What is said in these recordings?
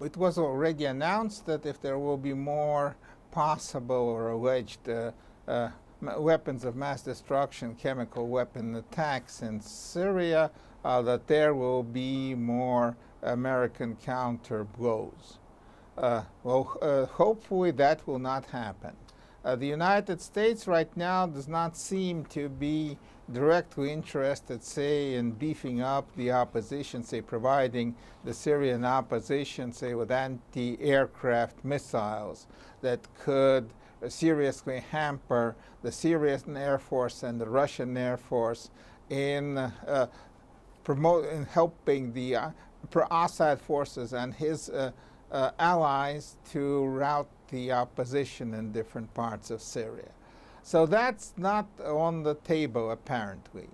it was already announced that if there will be more possible or alleged weapons of mass destruction, chemical weapon attacks in Syria, that there will be more American counter blows. Hopefully that will not happen. The United States right now does not seem to be directly interested, say, in beefing up the opposition, say, providing the Syrian opposition, say, with anti-aircraft missiles that could seriously hamper the Syrian Air Force and the Russian Air Force in helping the Assad forces and his allies to rout the opposition in different parts of Syria. So that's not on the table, apparently.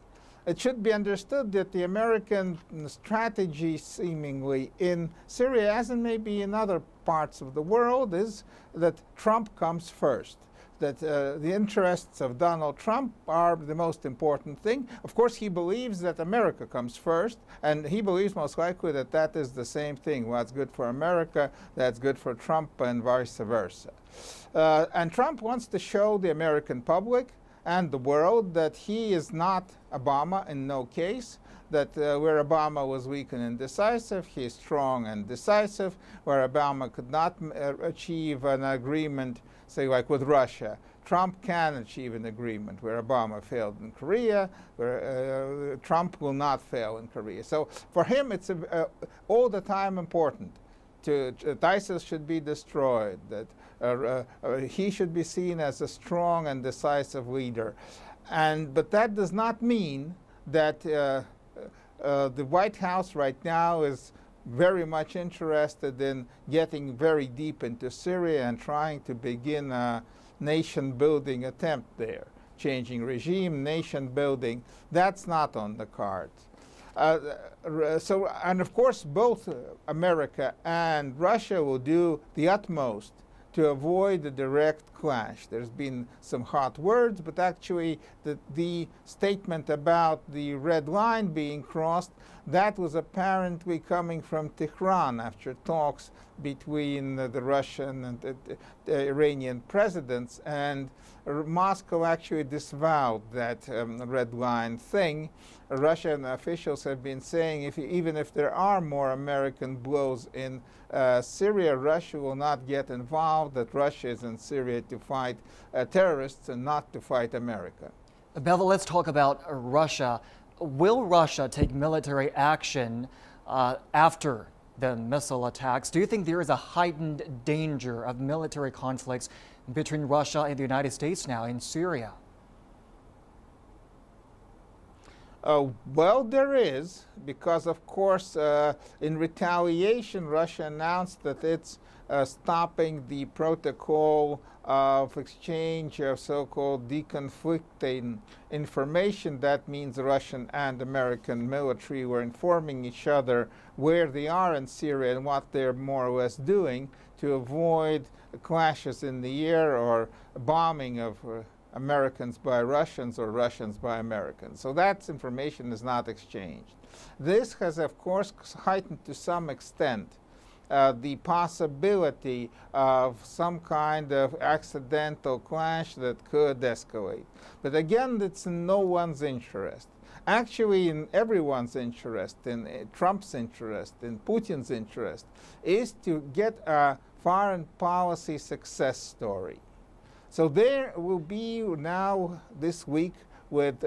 It should be understood that the American strategy, seemingly in Syria, as in maybe in other parts of the world, is that Trump comes first. That the interests of Donald Trump are the most important thing. Of course, he believes that America comes first, and he believes most likely that that is the same thing. What's good for America, that's good for Trump, and vice versa. And Trump wants to show the American public and the world that he is not Obama in no case, that where Obama was weak and indecisive, he is strong and decisive. Where Obama could not achieve an agreement, say like with Russia, Trump can achieve an agreement. Where Obama failed in Korea, where Trump will not fail in Korea. So for him, it's all the time important that ISIS should be destroyed, that he should be seen as a strong and decisive leader. But that does not mean that the White House right now is very much interested in getting very deep into Syria and trying to begin a nation-building attempt there. Changing regime, nation-building, that's not on the cards. And of course, both America and Russia will do the utmost to avoid a direct clash. There's been some hot words, but actually the statement about the red line being crossed, that was apparently coming from Tehran after talks between the Russian and the Iranian presidents, and Moscow actually disavowed that red line thing. Russian officials have been saying even if there are more American blows in Syria, Russia will not get involved, that Russia is in Syria to fight terrorists and not to fight America. Pavel, let's talk about Russia. Will Russia take military action after the missile attacks? Do you think there is a heightened danger of military conflicts between Russia and the United States now in Syria? Well, there is, because of course in retaliation Russia announced that it's stopping the protocol of exchange of so-called deconflicting information. That means Russian and American military were informing each other where they are in Syria and what they're more or less doing to avoid clashes in the air or bombing of Americans by Russians or Russians by Americans. So that information is not exchanged. This has, of course, heightened to some extent the possibility of some kind of accidental clash that could escalate. But again, it's in no one's interest. Actually, in everyone's interest, in Trump's interest, in Putin's interest, is to get a foreign policy success story. So there will be now this week with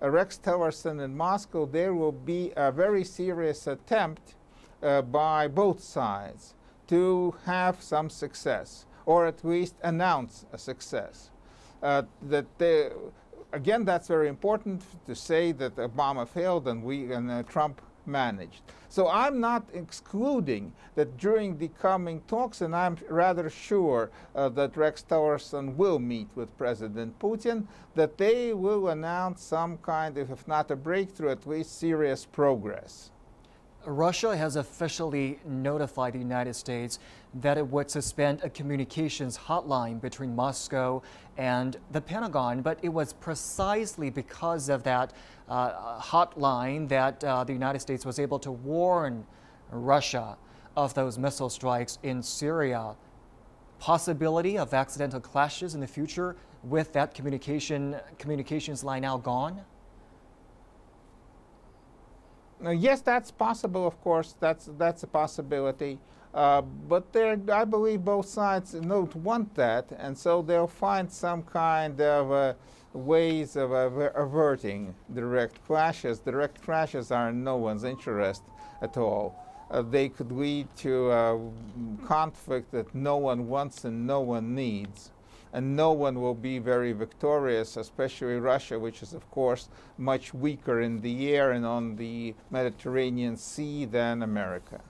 Rex Tillerson in Moscow, there will be a very serious attempt by both sides to have some success, or at least announce a success. Again, that's very important to say that Obama failed and Trump managed. So I'm not excluding that during the coming talks, and I'm rather sure that Rex Tillerson will meet with President Putin, that they will announce some kind of, if not a breakthrough, at least serious progress. Russia has officially notified the United States that it would suspend a communications hotline between Moscow and the Pentagon, but it was precisely because of that hotline that the United States was able to warn Russia of those missile strikes in Syria. Possibility of accidental clashes in the future with that communications line now gone? Yes, that's possible, of course. That's a possibility. But I believe both sides don't want that, and so they'll find some kind of ways of averting direct clashes. Direct clashes are in no one's interest at all. They could lead to a conflict that no one wants and no one needs. And no one will be very victorious, especially Russia, which is, of course, much weaker in the air and on the Mediterranean Sea than America.